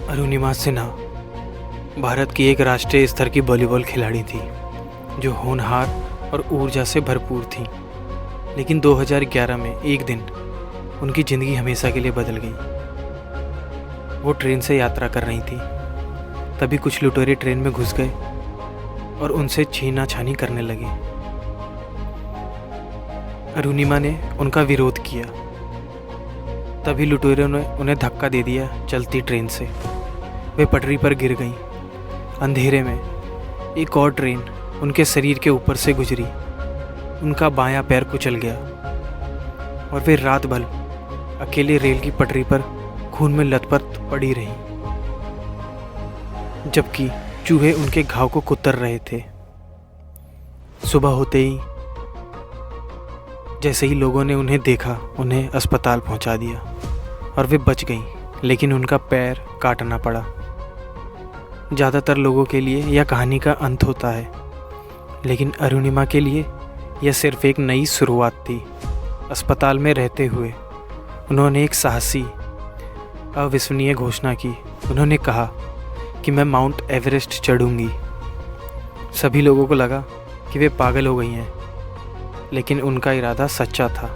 अरुणिमा सिन्हा भारत की एक राष्ट्रीय स्तर की वॉलीबॉल खिलाड़ी थी जो होनहार और ऊर्जा से भरपूर थी। लेकिन 2011 में एक दिन उनकी ज़िंदगी हमेशा के लिए बदल गई। वो ट्रेन से यात्रा कर रही थी, तभी कुछ लुटेरे ट्रेन में घुस गए और उनसे छीना-छानी करने लगे। अरुणिमा ने उनका विरोध किया, तभी लुटेरों ने उन्हें धक्का दे दिया चलती ट्रेन से। वे पटरी पर गिर गईं। अंधेरे में एक और ट्रेन उनके शरीर के ऊपर से गुजरी। उनका बायां पैर कुचल गया और वे रात भर अकेले रेल की पटरी पर खून में लथपथ पड़ी रहीं, जबकि चूहे उनके घाव को कुतर रहे थे। सुबह होते ही जैसे ही लोगों ने उन्हें देखा, उन्हें अस्पताल पहुंचा दिया और वे बच गईं, लेकिन उनका पैर काटना पड़ा। ज़्यादातर लोगों के लिए यह कहानी का अंत होता है, लेकिन अरुणिमा के लिए यह सिर्फ एक नई शुरुआत थी। अस्पताल में रहते हुए उन्होंने एक साहसी, अविश्वसनीय घोषणा की। उन्होंने कहा कि मैं माउंट एवरेस्ट चढ़ूंगी। सभी लोगों को लगा कि वे पागल हो गई हैं, लेकिन उनका इरादा सच्चा था।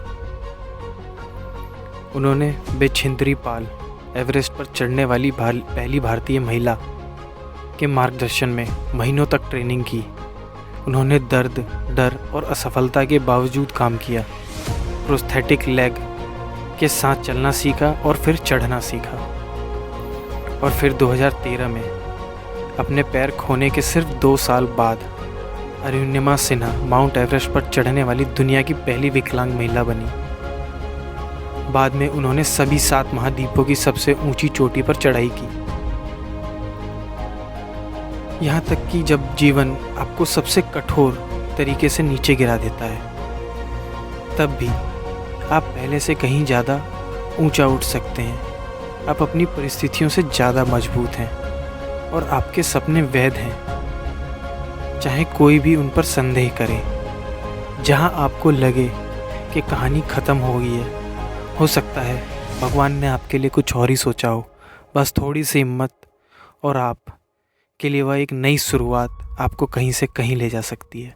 उन्होंने बेछिंदरी पाल, एवरेस्ट पर चढ़ने वाली पहली भारतीय महिला के मार्गदर्शन में महीनों तक ट्रेनिंग की। उन्होंने दर्द, डर और असफलता के बावजूद काम किया। प्रोस्थेटिक लेग के साथ चलना सीखा और फिर चढ़ना सीखा। और फिर 2013 में अपने पैर खोने के सिर्फ 2 साल बाद अरुणिमा सिन्हा माउंट एवरेस्ट पर चढ़ने वाली दुनिया की पहली विकलांग महिला बनी। बाद में उन्होंने सभी 7 महाद्वीपों की सबसे ऊंची चोटी पर चढ़ाई की। यहाँ तक कि जब जीवन आपको सबसे कठोर तरीके से नीचे गिरा देता है, तब भी आप पहले से कहीं ज़्यादा ऊंचा उठ सकते हैं। आप अपनी परिस्थितियों से ज़्यादा मजबूत हैं और आपके सपने वैध हैं, चाहे कोई भी उन पर संदेह करे। जहाँ आपको लगे कि कहानी ख़त्म हो गई है, हो सकता है भगवान ने आपके लिए कुछ और ही सोचा हो। बस थोड़ी सी हिम्मत और आप के लिए वह एक नई शुरुआत आपको कहीं से कहीं ले जा सकती है।